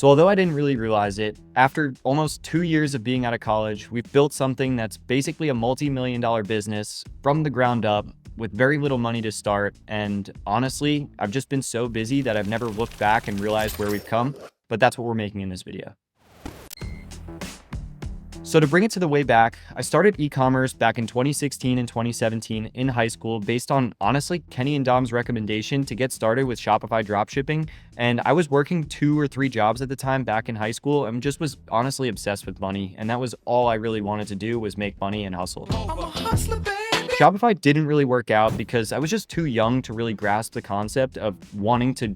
So although I didn't really realize it, after almost 2 years of being out of college, we've built something that's basically a multi-million-dollar business from the ground up with very little money to start. And honestly, I've just been so busy that I've never looked back and realized where we've come, but that's what we're making in this video. So to bring it to the way back, I started e-commerce back in 2016 and 2017 in high school based on, honestly, Kenny and Dom's recommendation to get started with Shopify dropshipping. And I was working 2 or 3 jobs at the time back in high school and just was honestly obsessed with money. And that was all I really wanted to do, was make money and hustle. Shopify didn't really work out because I was just too young to really grasp the concept of wanting to,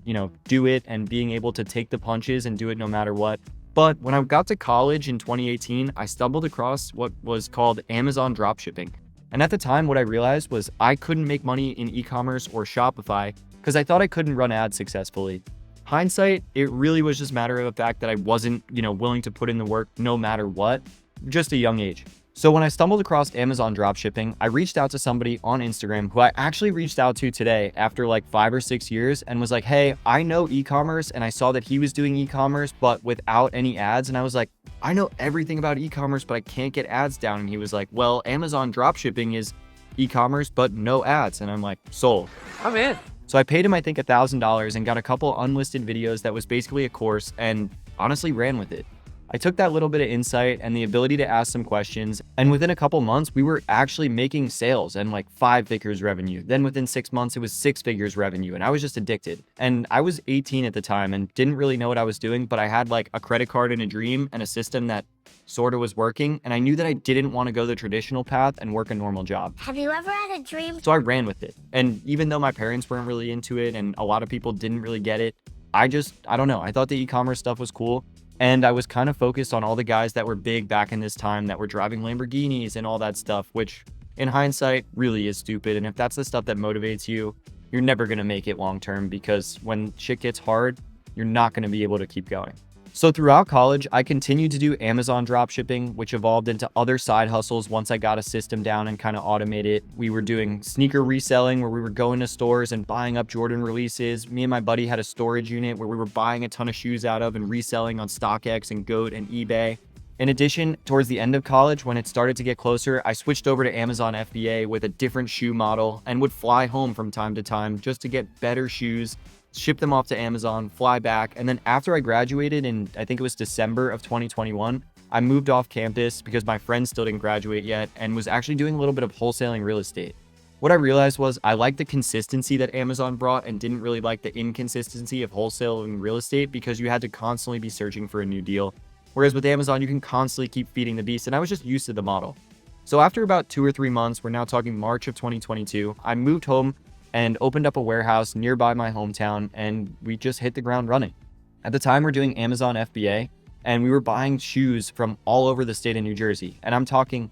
do it and being able to take the punches and do it no matter what. But when I got to college in 2018, I stumbled across what was called Amazon dropshipping. And at the time, what I realized was I couldn't make money in e-commerce or Shopify because I thought I couldn't run ads successfully. Hindsight, it really was just a matter of the fact that I wasn't, willing to put in the work no matter what, just a young age. So when I stumbled across Amazon dropshipping, I reached out to somebody on Instagram who I actually reached out to today after like 5 or 6 years and was like, hey, I know e-commerce and I saw that he was doing e-commerce, but without any ads. And I was like, I know everything about e-commerce, but I can't get ads down. And he was like, well, Amazon dropshipping is e-commerce, but no ads. And I'm like, sold. I'm in. So I paid him, I think, $1,000 and got a couple unlisted videos that was basically a course and honestly ran with it. I took that little bit of insight and the ability to ask some questions, and within a couple months, we were actually making sales and like 5 figures revenue. Then within 6 months, it was 6 figures revenue, and I was just addicted. And I was 18 at the time and didn't really know what I was doing, but I had like a credit card and a dream and a system that sort of was working, and I knew that I didn't want to go the traditional path and work a normal job. Have you ever had a dream? So I ran with it. And even though my parents weren't really into it and a lot of people didn't really get it, I don't know. I thought the e-commerce stuff was cool. And I was kind of focused on all the guys that were big back in this time that were driving Lamborghinis and all that stuff, which in hindsight really is stupid. And if that's the stuff that motivates you, you're never going to make it long term, because when shit gets hard, you're not going to be able to keep going. So throughout college, I continued to do Amazon dropshipping, which evolved into other side hustles once I got a system down and kind of automated it. We were doing sneaker reselling where we were going to stores and buying up Jordan releases. Me and my buddy had a storage unit where we were buying a ton of shoes out of and reselling on StockX and GOAT and eBay. In addition, towards the end of college, when it started to get closer, I switched over to Amazon FBA with a different shoe model and would fly home from time to time just to get better shoes, ship them off to Amazon, fly back. And then after I graduated in, I think it was December of 2021, I moved off campus because my friend still didn't graduate yet and was actually doing a little bit of wholesaling real estate. What I realized was I liked the consistency that Amazon brought and didn't really like the inconsistency of wholesaling real estate, because you had to constantly be searching for a new deal. Whereas with Amazon, you can constantly keep feeding the beast, and I was just used to the model. So after about 2 or 3 months, we're now talking March of 2022, I moved home and opened up a warehouse nearby my hometown, and we just hit the ground running. At the time, we're doing Amazon FBA, and we were buying shoes from all over the state of New Jersey, and I'm talking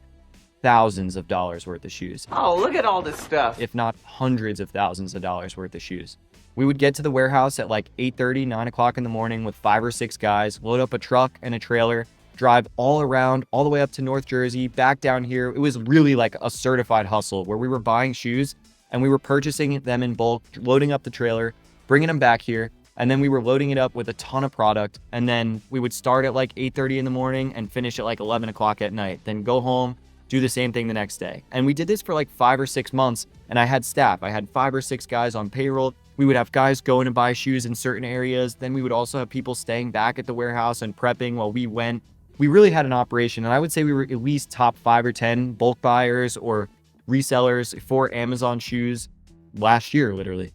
thousands of dollars worth of shoes. Oh, look at all this stuff. If not hundreds of thousands of dollars worth of shoes. We would get to the warehouse at like 8:30, 9 o'clock in the morning with 5 or 6 guys, load up a truck and a trailer, drive all around, all the way up to North Jersey, back down here. It was really like a certified hustle where we were buying shoes and we were purchasing them in bulk, loading up the trailer, bringing them back here, and then we were loading it up with a ton of product. And then we would start at like 8:30 in the morning and finish at like 11 o'clock at night, then go home, do the same thing the next day. And we did this for like 5 or 6 months, and I had staff. I had 5 or 6 guys on payroll. We would have guys going to buy shoes in certain areas. Then we would also have people staying back at the warehouse and prepping while we went. We really had an operation, and I would say we were at least top 5 or 10 bulk buyers or resellers for Amazon shoes last year, literally.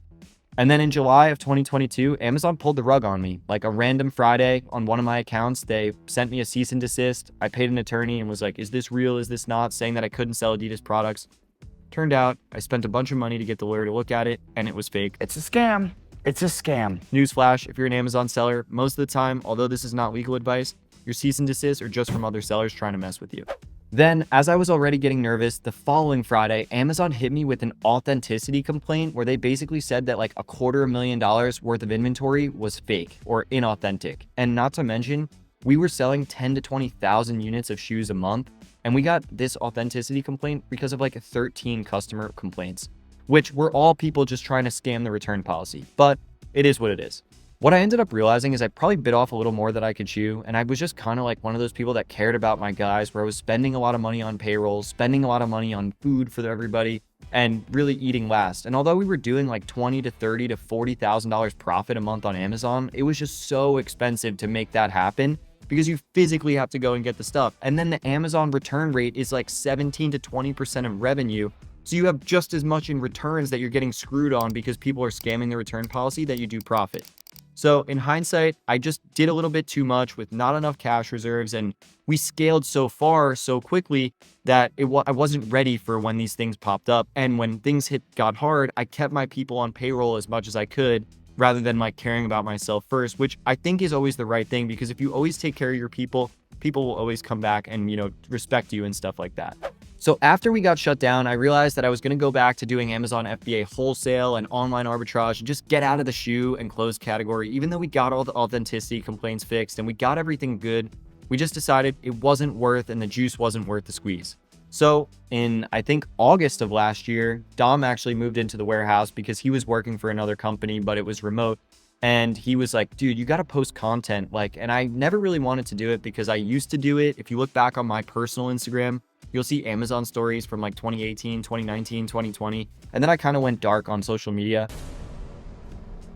And then in July of 2022, Amazon pulled the rug on me. Like a random Friday on one of my accounts, they sent me a cease and desist. I paid an attorney and was like, is this real? Is this not? Saying that I couldn't sell Adidas products. Turned out I spent a bunch of money to get the lawyer to look at it, and it was fake. It's a scam. It's a scam. Newsflash, if you're an Amazon seller, most of the time, although this is not legal advice, your cease and desist are just from other sellers trying to mess with you. Then, as I was already getting nervous, the following Friday, Amazon hit me with an authenticity complaint where they basically said that like $250,000 worth of inventory was fake or inauthentic. And not to mention, we were selling 10 to 20,000 units of shoes a month, and we got this authenticity complaint because of like 13 customer complaints, which were all people just trying to scam the return policy. But it is what it is. What I ended up realizing is I probably bit off a little more than I could chew, and I was just kind of like one of those people that cared about my guys, where I was spending a lot of money on payroll, spending a lot of money on food for everybody, and really eating last. And although we were doing like 20 to 30 to $40,000 profit a month on Amazon, it was just so expensive to make that happen because you physically have to go and get the stuff. And then the Amazon return rate is like 17 to 20% of revenue. So you have just as much in returns that you're getting screwed on because people are scamming the return policy that you do profit. So in hindsight, I just did a little bit too much with not enough cash reserves, and we scaled so far so quickly that I wasn't ready for when these things popped up. And when things got hard, I kept my people on payroll as much as I could rather than like caring about myself first, which I think is always the right thing, because if you always take care of your people, people will always come back and, respect you and stuff like that. So after we got shut down, I realized that I was going to go back to doing Amazon FBA wholesale and online arbitrage and just get out of the shoe and clothes category. Even though we got all the authenticity complaints fixed and we got everything good, we just decided it wasn't worth, and the juice wasn't worth the squeeze. So in, I think, August of last year, Dom actually moved into the warehouse because he was working for another company, but it was remote. And he was like, dude, you got to post content. And I never really wanted to do it because I used to do it. If you look back on my personal Instagram, you'll see Amazon stories from like 2018, 2019, 2020. And then I kind of went dark on social media.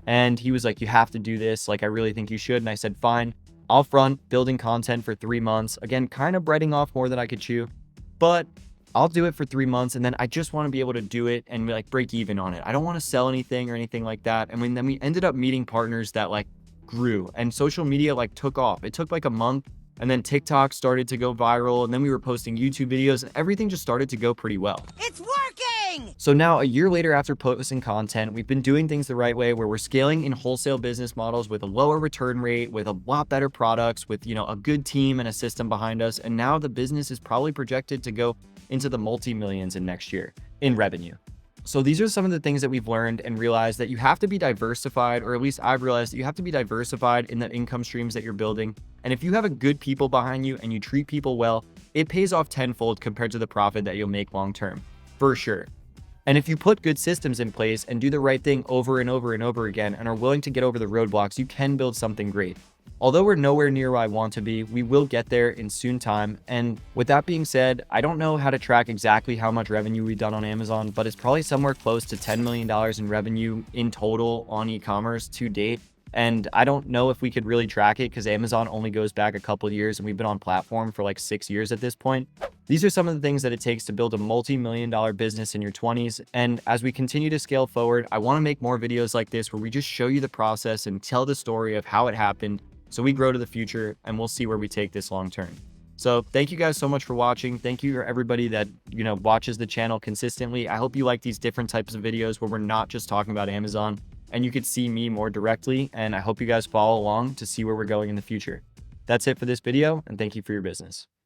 And he was like, you have to do this. I really think you should. And I said, fine, I'll front building content for 3 months. Again, kind of breading off more than I could chew, but I'll do it for 3 months. And then I just want to be able to do it and break even on it. I don't want to sell anything or anything like that. And then we ended up meeting partners that grew, and social media took off. It took a month. And then TikTok started to go viral, and then we were posting YouTube videos, and everything just started to go pretty well. It's working! So now, a year later after posting content, we've been doing things the right way, where we're scaling in wholesale business models with a lower return rate, with a lot better products, with, a good team and a system behind us. And now the business is probably projected to go into the multi-millions in next year in revenue. So these are some of the things that we've learned and realized that you have to be diversified, or at least I've realized that you have to be diversified in the income streams that you're building. And if you have a good people behind you and you treat people well, it pays off tenfold compared to the profit that you'll make long term, for sure. And if you put good systems in place and do the right thing over and over and over again and are willing to get over the roadblocks, you can build something great. Although we're nowhere near where I want to be, we will get there in soon time. And with that being said, I don't know how to track exactly how much revenue we've done on Amazon, but it's probably somewhere close to $10 million in revenue in total on e-commerce to date. And I don't know if we could really track it because Amazon only goes back a couple of years, and we've been on platform for 6 years at this point. These are some of the things that it takes to build a multi-million-dollar business in your 20s. And as we continue to scale forward, I want to make more videos like this where we just show you the process and tell the story of how it happened, so we grow to the future, and we'll see where we take this long term. So thank you guys so much for watching. Thank you for everybody that, watches the channel consistently. I hope you like these different types of videos where we're not just talking about Amazon and you could see me more directly. And I hope you guys follow along to see where we're going in the future. That's it for this video, and thank you for your business.